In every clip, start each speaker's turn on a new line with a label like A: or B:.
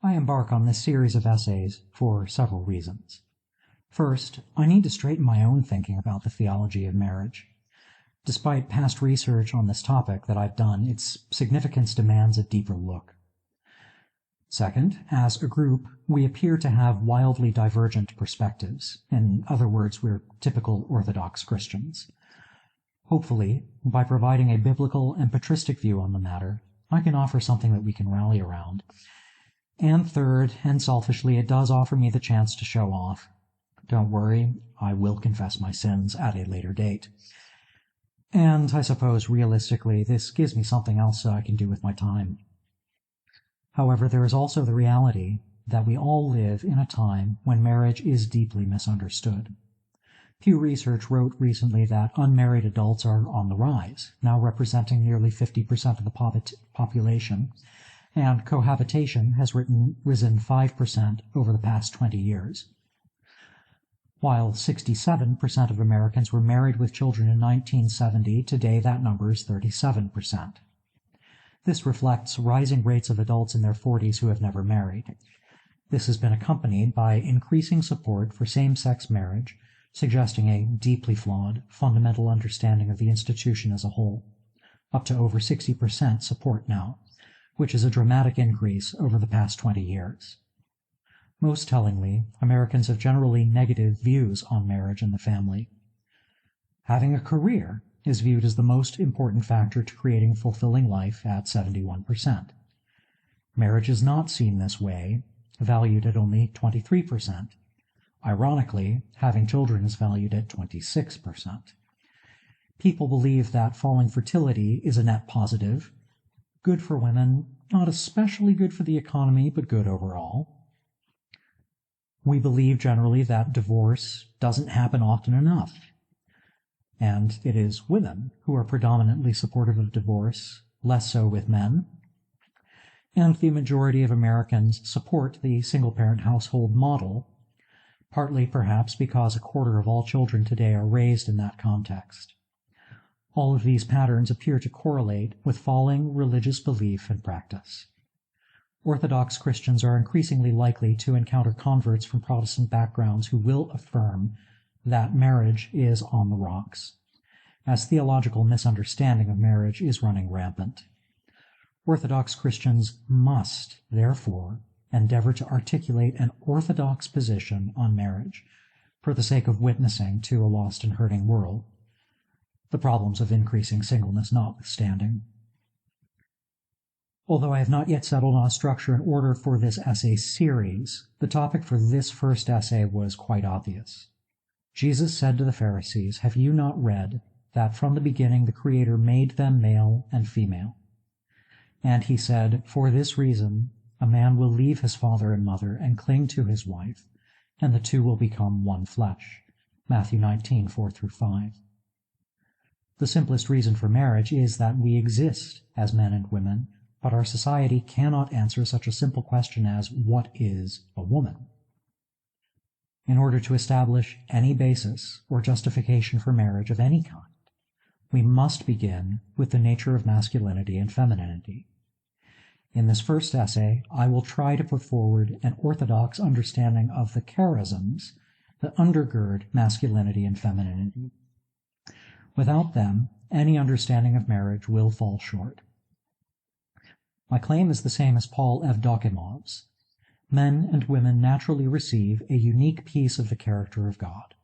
A: I embark on this series of essays for several reasons. First, I need to straighten my own thinking about the theology of marriage. Despite past research on this topic that I've done, its significance demands a deeper look. Second, as a group, we appear to have wildly divergent perspectives. In other words, we're typical Orthodox Christians. Hopefully, by providing a biblical and patristic view on the matter, I can offer something that we can rally around. And third, and selfishly, it does offer me the chance to show off. Don't worry, I will confess my sins at a later date. And I suppose, realistically, this gives me something else I can do with my time. However, there is also the reality that we all live in a time when marriage is deeply misunderstood. Pew Research wrote recently that unmarried adults are on the rise, now representing nearly 50% of the population, and cohabitation has risen 5% over the past 20 years. While 67% of Americans were married with children in 1970, today that number is 37%. This reflects rising rates of adults in their 40s who have never married. This has been accompanied by increasing support for same-sex marriage, suggesting a deeply flawed, fundamental understanding of the institution as a whole. Up to over 60% support now, which is a dramatic increase over the past 20 years. Most tellingly, Americans have generally negative views on marriage and the family. Having a career is viewed as the most important factor to creating a fulfilling life at 71%. Marriage is not seen this way, valued at only 23%. Ironically, having children is valued at 26%. People believe that falling fertility is a net positive, good for women, not especially good for the economy, but good overall. We believe generally that divorce doesn't happen often enough, and it is women who are predominantly supportive of divorce, less so with men. And the majority of Americans support the single-parent household model, partly perhaps because a quarter of all children today are raised in that context. All of these patterns appear to correlate with falling religious belief and practice. Orthodox Christians are increasingly likely to encounter converts from Protestant backgrounds who will affirm that marriage is on the rocks, as theological misunderstanding of marriage is running rampant. Orthodox Christians must, therefore, endeavor to articulate an orthodox position on marriage for the sake of witnessing to a lost and hurting world, the problems of increasing singleness notwithstanding. Although I have not yet settled on a structure and order for this essay series, the topic for this first essay was quite obvious. Jesus said to the Pharisees, "Have you not read that from the beginning the Creator made them male and female? And he said, for this reason, a man will leave his father and mother and cling to his wife, and the two will become one flesh." Matthew 19, 4-5. The simplest reason for marriage is that we exist as men and women, but our society cannot answer such a simple question as, what is a woman? In order to establish any basis or justification for marriage of any kind, we must begin with the nature of masculinity and femininity. In this first essay, I will try to put forward an orthodox understanding of the charisms that undergird masculinity and femininity. Without them, any understanding of marriage will fall short. My claim is the same as Paul Evdokimov's. Men and women naturally receive a unique piece of the character of God.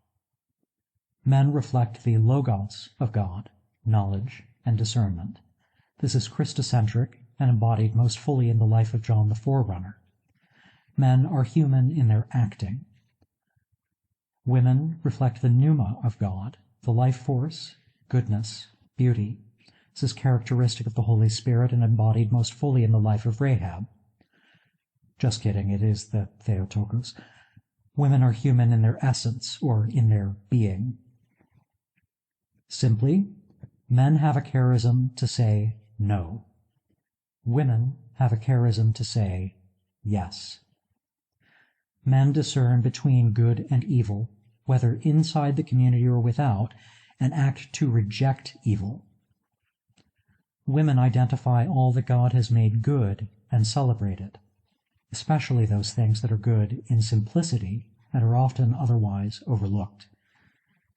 A: Men reflect the logos of God, knowledge and discernment. This is Christocentric and embodied most fully in the life of John the Forerunner. Men are human in their acting. Women reflect the pneuma of God, the life force, goodness, beauty. This is characteristic of the Holy Spirit and embodied most fully in the life of Rahab. Just kidding, it is the Theotokos. Women are human in their essence, or in their being. Simply, men have a charism to say no. Women have a charism to say yes. Men discern between good and evil, whether inside the community or without, and act to reject evil. Women identify all that God has made good and celebrate it. especially those things that are good in simplicity and are often otherwise overlooked.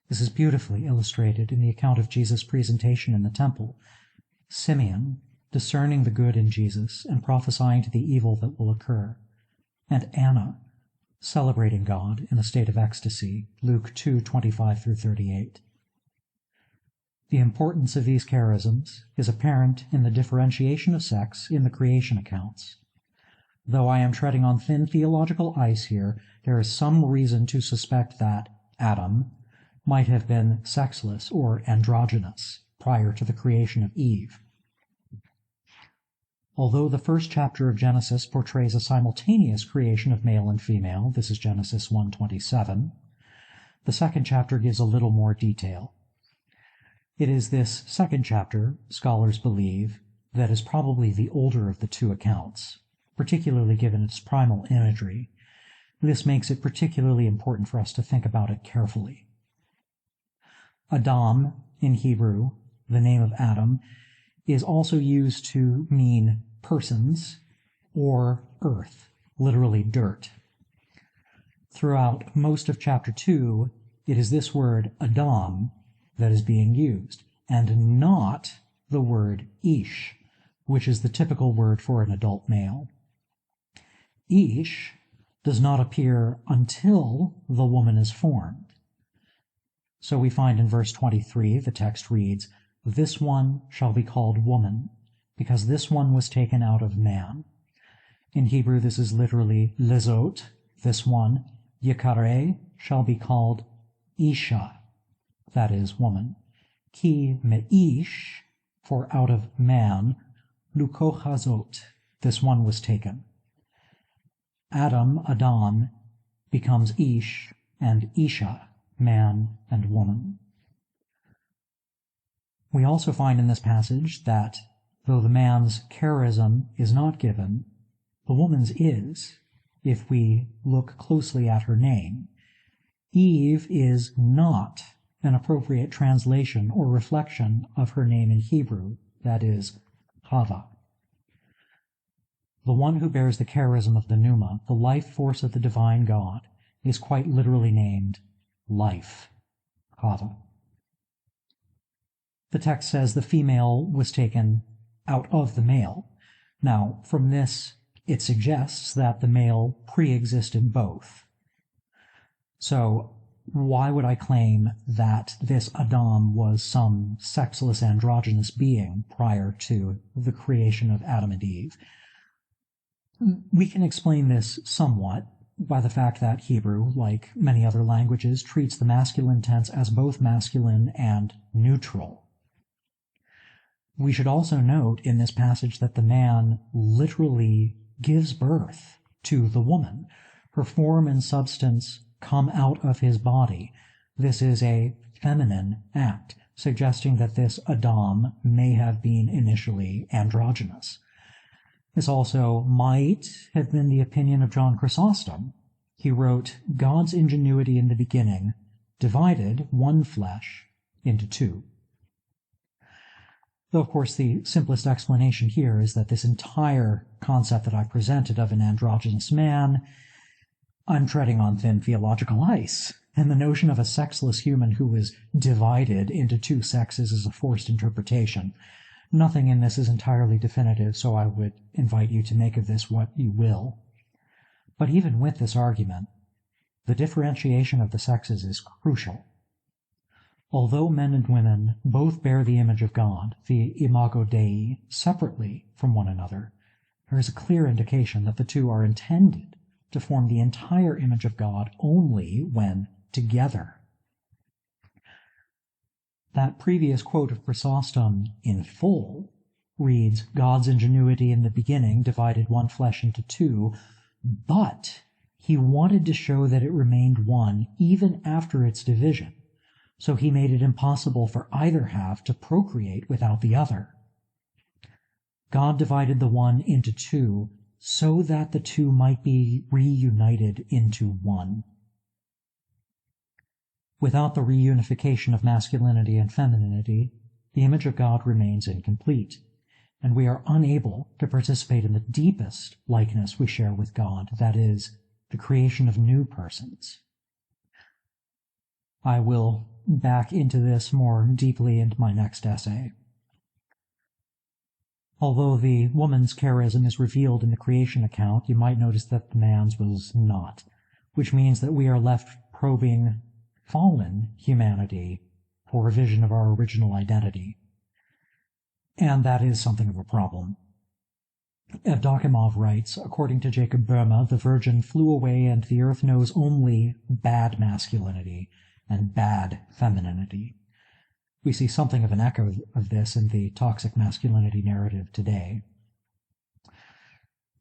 A: This is beautifully illustrated in the account of Jesus' presentation in the temple. Simeon, discerning the good in Jesus and prophesying to the evil that will occur, and Anna, celebrating God in a state of ecstasy, Luke 2:25-38. The importance of these charisms is apparent in the differentiation of sex in the creation accounts. Though I am treading on thin theological ice here, there is some reason to suspect that Adam might have been sexless or androgynous prior to the creation of Eve. Although the first chapter of Genesis portrays a simultaneous creation of male and female, this is Genesis 1:27, the second chapter gives a little more detail. It is this second chapter, scholars believe, that is probably the older of the two accounts, particularly given its primal imagery. This makes it particularly important for us to think about it carefully. Adam, in Hebrew, the name of Adam, is also used to mean persons or earth, literally dirt. Throughout most of chapter 2, it is this word Adam that is being used, and not the word Ish, which is the typical word for an adult male. Ish does not appear until the woman is formed. So we find in verse 23, the text reads, "This one shall be called woman, because this one was taken out of man." In Hebrew, this is literally lezot, this one. Yikare shall be called Isha, that is, woman. Ki meish, for out of man. Lukochazot, this one was taken. Adam becomes Ish, and Isha, man and woman. We also find in this passage that though the man's charism is not given, the woman's is, if we look closely at her name. Eve is not an appropriate translation or reflection of her name in Hebrew, that is, Chava. The one who bears the charism of the pneuma, the life force of the divine God, is quite literally named life, Chava. The text says the female was taken out of the male. Now, from this, it suggests that the male pre-existed both. So, why would I claim that this Adam was some sexless androgynous being prior to the creation of Adam and Eve? We can explain this somewhat by the fact that Hebrew, like many other languages, treats the masculine tense as both masculine and neutral. We should also note in this passage that the man literally gives birth to the woman. Her form and substance come out of his body. This is a feminine act, suggesting that this Adam may have been initially androgynous. This also might have been the opinion of John Chrysostom. He wrote, "God's ingenuity in the beginning divided one flesh into two." Though, of course, the simplest explanation here is that this entire concept that I presented of an androgynous man, I'm treading on thin theological ice, and the notion of a sexless human who is divided into two sexes is a forced interpretation. Nothing in this is entirely definitive, so I would invite you to make of this what you will. But even with this argument, the differentiation of the sexes is crucial. Although men and women both bear the image of God, the imago Dei, separately from one another, there is a clear indication that the two are intended to form the entire image of God only when together. That previous quote of Chrysostom in full reads, "God's ingenuity in the beginning divided one flesh into two, but he wanted to show that it remained one even after its division. So he made it impossible for either half to procreate without the other. God divided the one into two so that the two might be reunited into one." Without the reunification of masculinity and femininity, the image of God remains incomplete. and we are unable to participate in the deepest likeness we share with God, that is, the creation of new persons. I will back into this more deeply in my next essay. Although the woman's charism is revealed in the creation account, you might notice that the man's was not, which means that we are left probing fallen humanity for a vision of our original identity. And that is something of a problem. Evdokimov writes, according to Jacob Boehme, the Virgin flew away and the earth knows only bad masculinity and bad femininity. We see something of an echo of this in the toxic masculinity narrative today.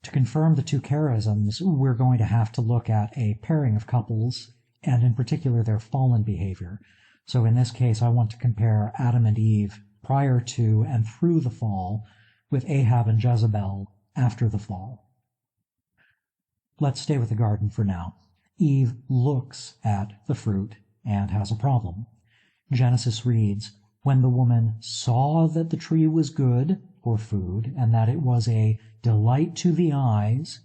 A: To confirm the two charisms, we're going to have to look at a pairing of couples, and in particular their fallen behavior. So in this case, I want to compare Adam and Eve prior to and through the fall with Ahab and Jezebel after the fall. Let's stay with the garden for now. Eve looks at the fruit and has a problem. Genesis reads, "When the woman saw that the tree was good for food, and that it was a delight to the eyes,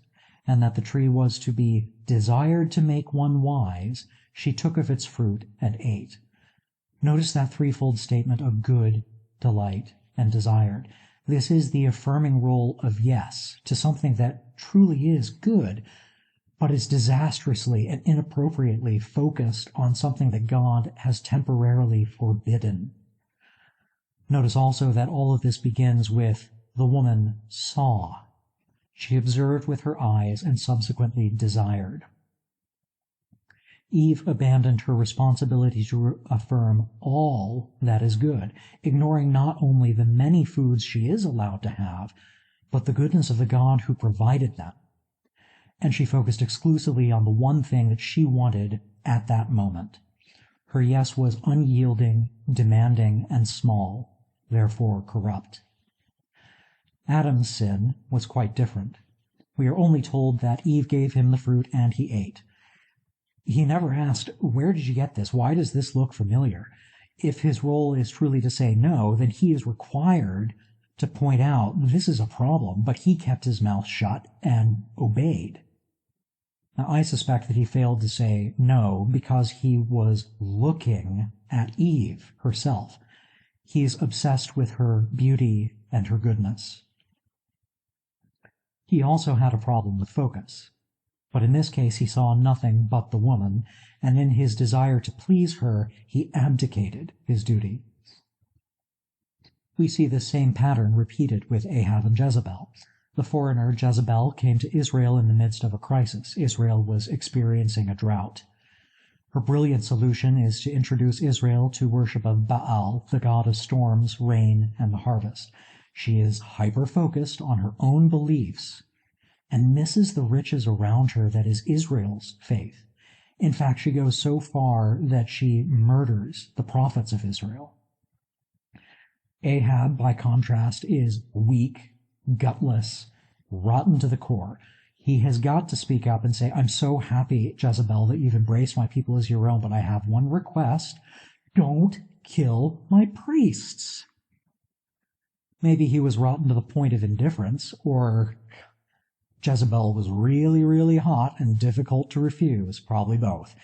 A: and that the tree was to be desired to make one wise, she took of its fruit and ate." Notice that threefold statement of good, delight, and desired. This is the affirming role of yes to something that truly is good, but is disastrously and inappropriately focused on something that God has temporarily forbidden. Notice also that all of this begins with the woman saw. She observed with her eyes and subsequently desired. Eve abandoned her responsibility to affirm all that is good, ignoring not only the many foods she is allowed to have, but the goodness of the God who provided them. And she focused exclusively on the one thing that she wanted at that moment. Her yes was unyielding, demanding, and small, therefore corrupt. Adam's sin was quite different. We are only told that Eve gave him the fruit and he ate. He never asked, "Where did you get this? Why does this look familiar?" If his role is truly to say no, then he is required to point out this is a problem, but he kept his mouth shut and obeyed. Now, I suspect that he failed to say no because he was looking at Eve herself. He's obsessed with her beauty and her goodness. He also had a problem with focus. But in this case, he saw nothing but the woman, and in his desire to please her, he abdicated his duty. We see this same pattern repeated with Ahab and Jezebel. The foreigner Jezebel came to Israel in the midst of a crisis. Israel was experiencing a drought. Her brilliant solution is to introduce Israel to worship of Baal, the god of storms, rain, and the harvest. She is hyper-focused on her own beliefs and misses the riches around her that is Israel's faith. In fact, she goes so far that she murders the prophets of Israel. Ahab, by contrast, is weak, gutless, rotten to the core. He has got to speak up and say, "I'm so happy, Jezebel, that you've embraced my people as your own, but I have one request. Don't kill my priests." Maybe he was rotten to the point of indifference, or Jezebel was really, really hot and difficult to refuse, probably both.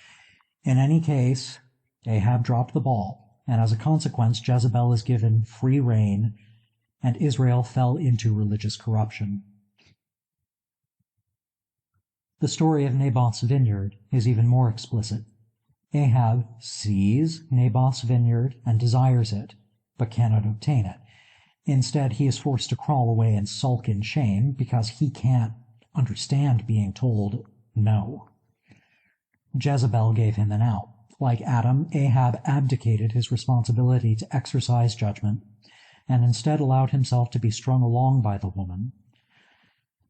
A: In any case, Ahab dropped the ball, and as a consequence, Jezebel is given free rein, and Israel fell into religious corruption. The story of Naboth's vineyard is even more explicit. Ahab sees Naboth's vineyard and desires it, but cannot obtain it. Instead, he is forced to crawl away and sulk in shame because he can't understand being told no. Jezebel gave him an out. Like Adam, Ahab abdicated his responsibility to exercise judgment and instead allowed himself to be strung along by the woman.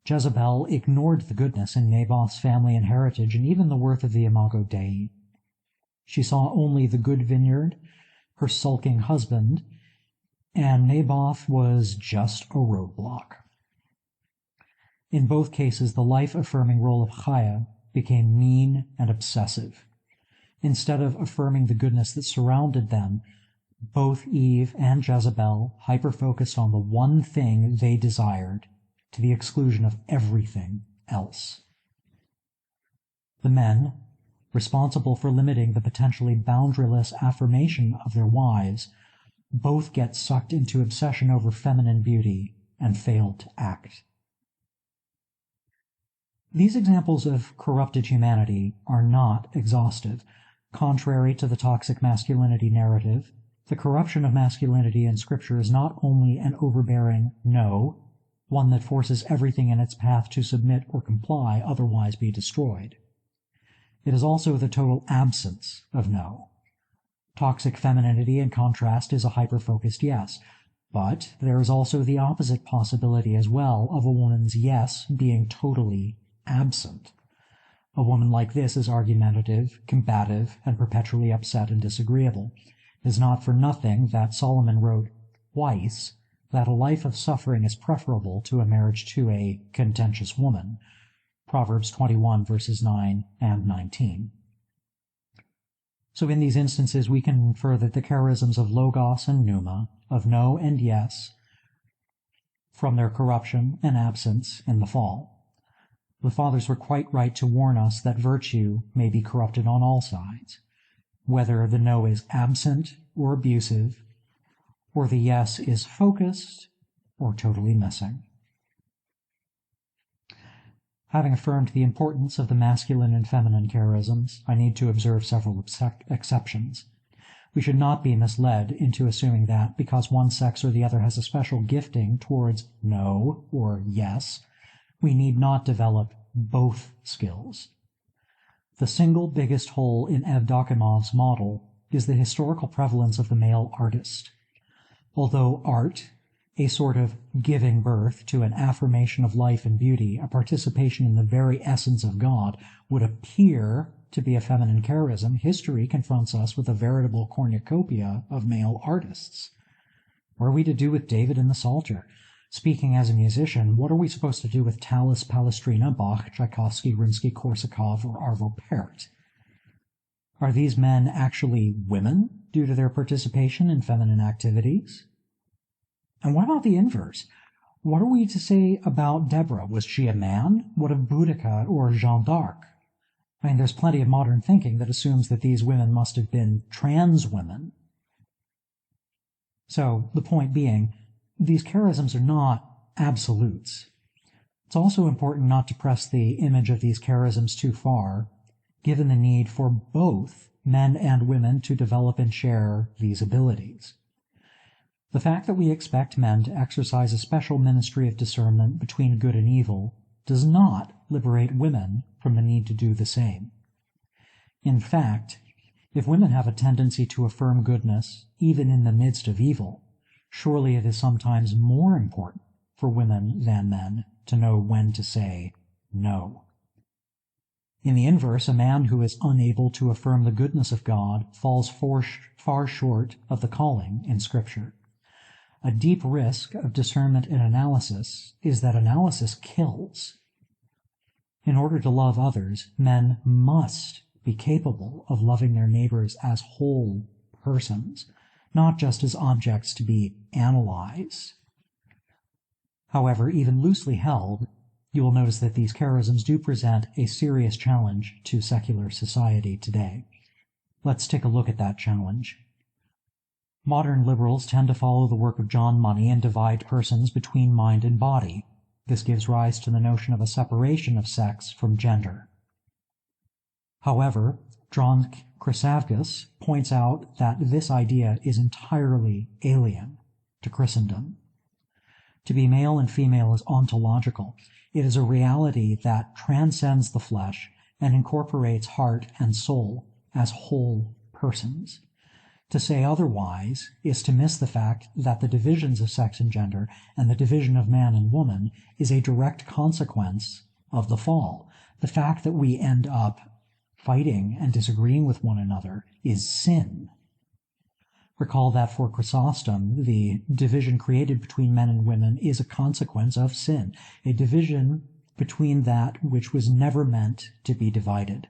A: Jezebel ignored the goodness in Naboth's family and heritage and even the worth of the Imago Dei. She saw only the good vineyard, her sulking husband, and Naboth was just a roadblock. In both cases, the life-affirming role of Chaya became mean and obsessive. Instead of affirming the goodness that surrounded them, Both Eve and Jezebel hyper-focused on the one thing they desired, to the exclusion of everything else. The men, responsible for limiting the potentially boundaryless affirmation of their wives, both get sucked into obsession over feminine beauty and fail to act. These examples of corrupted humanity are not exhaustive. Contrary to the toxic masculinity narrative, the corruption of masculinity in Scripture is not only an overbearing no, one that forces everything in its path to submit or comply, otherwise be destroyed. It is also the total absence of no. Toxic femininity, in contrast, is a hyper-focused yes, but there is also the opposite possibility as well of a woman's yes being totally absent. A woman like this is argumentative, combative, and perpetually upset and disagreeable. It is not for nothing that Solomon wrote twice that a life of suffering is preferable to a marriage to a contentious woman. Proverbs 21 verses 9 and 19. So in these instances we can infer that the charisms of logos and pneuma, of no and yes, from their corruption and absence in the fall. The fathers were quite right to warn us that virtue may be corrupted on all sides, whether the no is absent or abusive, or the yes is focused or totally missing. Having affirmed the importance of the masculine and feminine charisms, I need to observe several exceptions. We should not be misled into assuming that because one sex or the other has a special gifting towards no or yes, we need not develop both skills. The single biggest hole in Evdokimov's model is the historical prevalence of the male artist. Although art, a sort of giving birth to an affirmation of life and beauty, a participation in the very essence of God, would appear to be a feminine charism, history confronts us with a veritable cornucopia of male artists. What are we to do with David in the Psalter? Speaking as a musician, what are we supposed to do with Tallis, Palestrina, Bach, Tchaikovsky, Rimsky-Korsakov, or Arvo Pärt? Are these men actually women due to their participation in feminine activities? And what about the inverse? What are we to say about Deborah? Was she a man? What of Boudica or Jeanne d'Arc? I mean, there's plenty of modern thinking that assumes that these women must have been trans women. So, the point being, these charisms are not absolutes. It's also important not to press the image of these charisms too far, given the need for both men and women to develop and share these abilities. The fact that we expect men to exercise a special ministry of discernment between good and evil does not liberate women from the need to do the same. In fact, if women have a tendency to affirm goodness even in the midst of evil, surely it is sometimes more important for women than men to know when to say no. In the inverse, a man who is unable to affirm the goodness of God falls far short of the calling in Scripture. A deep risk of discernment and analysis is that analysis kills. In order to love others, men must be capable of loving their neighbors as whole persons, not just as objects to be analyzed. However, even loosely held, you will notice that these charisms do present a serious challenge to secular society today. Let's take a look at that challenge. Modern liberals tend to follow the work of John Money and divide persons between mind and body. This gives rise to the notion of a separation of sex from gender. However, John Chryssavgis points out that this idea is entirely alien to Christendom. To be male and female is ontological. It is a reality that transcends the flesh and incorporates heart and soul as whole persons. To say otherwise is to miss the fact that the divisions of sex and gender and the division of man and woman is a direct consequence of the fall. The fact that we end up fighting and disagreeing with one another is sin. Recall that for Chrysostom, the division created between men and women is a consequence of sin, a division between that which was never meant to be divided.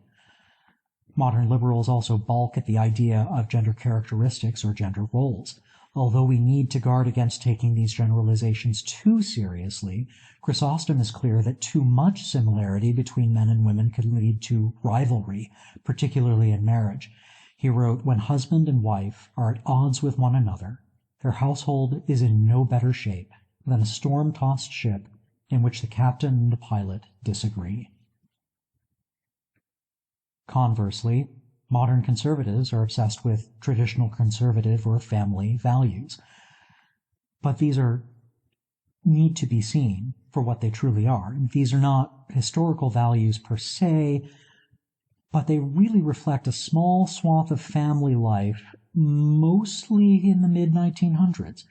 A: Modern liberals also balk at the idea of gender characteristics or gender roles. Although we need to guard against taking these generalizations too seriously, Chrysostom is clear that too much similarity between men and women could lead to rivalry, particularly in marriage. He wrote, "When husband and wife are at odds with one another, their household is in no better shape than a storm-tossed ship in which the captain and the pilot disagree." Conversely, modern conservatives are obsessed with traditional conservative or family values. But these need to be seen for what they truly are. These are not historical values per se, but they really reflect a small swath of family life, mostly in the mid-1900s.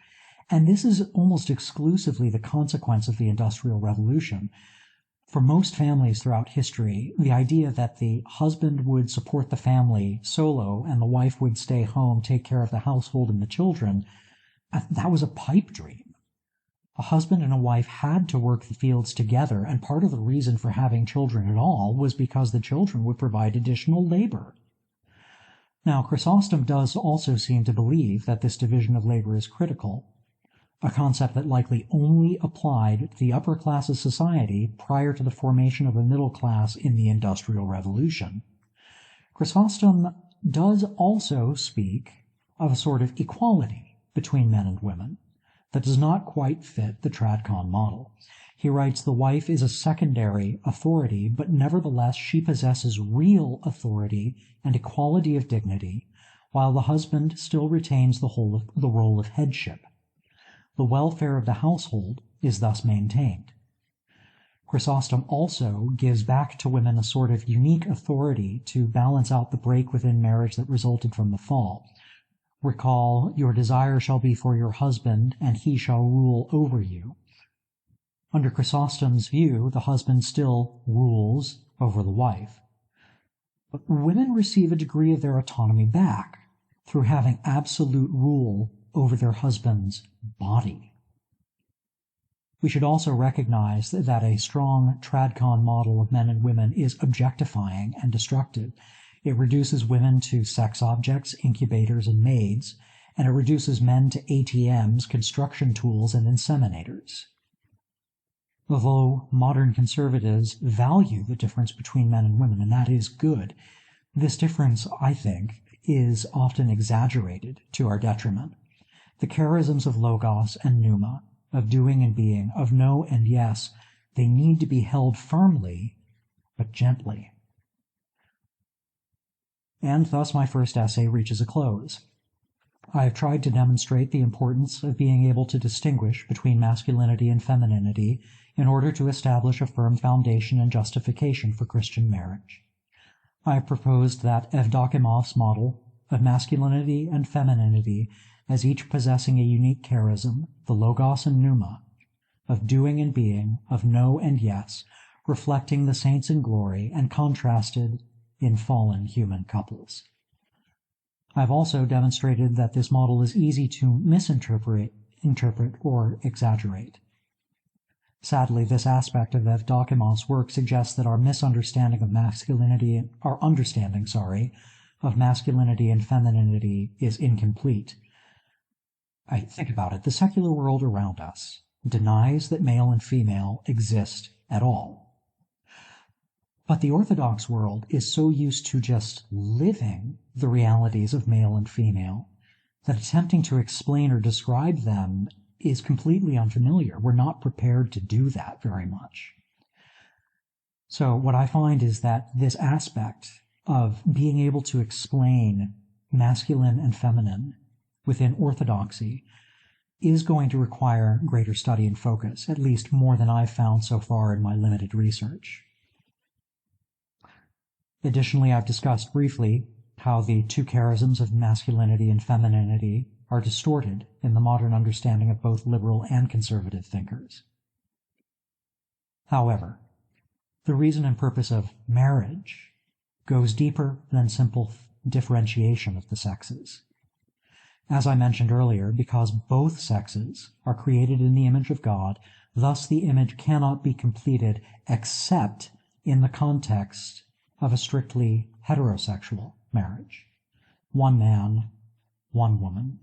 A: And this is almost exclusively the consequence of the Industrial Revolution. For most families throughout history, the idea that the husband would support the family solo and the wife would stay home, take care of the household and the children, that was a pipe dream. A husband and a wife had to work the fields together, and part of the reason for having children at all was because the children would provide additional labor. Now, Chrysostom does also seem to believe that this division of labor is critical, a concept that likely only applied to the upper class of society prior to the formation of a middle class in the Industrial Revolution. Chrysostom does also speak of a sort of equality between men and women that does not quite fit the Tradcon model. He writes, "The wife is a secondary authority, but nevertheless she possesses real authority and equality of dignity, while the husband still retains the role of headship. The welfare of the household is thus maintained." Chrysostom also gives back to women a sort of unique authority to balance out the break within marriage that resulted from the fall. Recall, "Your desire shall be for your husband, and he shall rule over you." Under Chrysostom's view, the husband still rules over the wife. But women receive a degree of their autonomy back through having absolute rule over their husband's body. We should also recognize that a strong Tradcon model of men and women is objectifying and destructive. It reduces women to sex objects, incubators, and maids, and it reduces men to ATMs, construction tools, and inseminators. Although modern conservatives value the difference between men and women, and that is good, this difference, I think, is often exaggerated to our detriment. The charisms of logos and pneuma, of doing and being, of no and yes, they need to be held firmly, but gently. And thus my first essay reaches a close. I have tried to demonstrate the importance of being able to distinguish between masculinity and femininity in order to establish a firm foundation and justification for Christian marriage. I have proposed that Evdokimov's model of masculinity and femininity as each possessing a unique charism, the logos and pneuma, of doing and being, of no and yes, reflecting the saints in glory and contrasted in fallen human couples. I have also demonstrated that this model is easy to misinterpret or exaggerate. Sadly, this aspect of Evdokimov's work suggests that our understanding of masculinity and femininity is incomplete. I think about it. The secular world around us denies that male and female exist at all. But the Orthodox world is so used to just living the realities of male and female that attempting to explain or describe them is completely unfamiliar. We're not prepared to do that very much. So what I find is that this aspect of being able to explain masculine and feminine within orthodoxy is going to require greater study and focus, at least more than I've found so far in my limited research. Additionally, I've discussed briefly how the two charisms of masculinity and femininity are distorted in the modern understanding of both liberal and conservative thinkers. However, the reason and purpose of marriage goes deeper than simple differentiation of the sexes. As I mentioned earlier, because both sexes are created in the image of God, thus the image cannot be completed except in the context of a strictly heterosexual marriage. One man, one woman.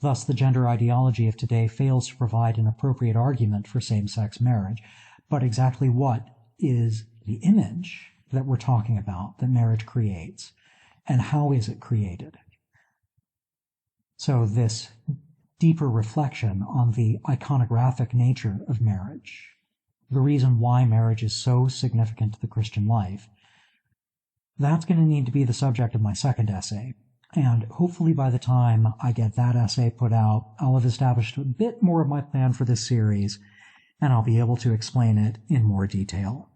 A: Thus, the gender ideology of today fails to provide an appropriate argument for same-sex marriage. But exactly what is the image that we're talking about that marriage creates, and how is it created? So this deeper reflection on the iconographic nature of marriage, the reason why marriage is so significant to the Christian life, that's going to need to be the subject of my second essay. And hopefully by the time I get that essay put out, I'll have established a bit more of my plan for this series, and I'll be able to explain it in more detail.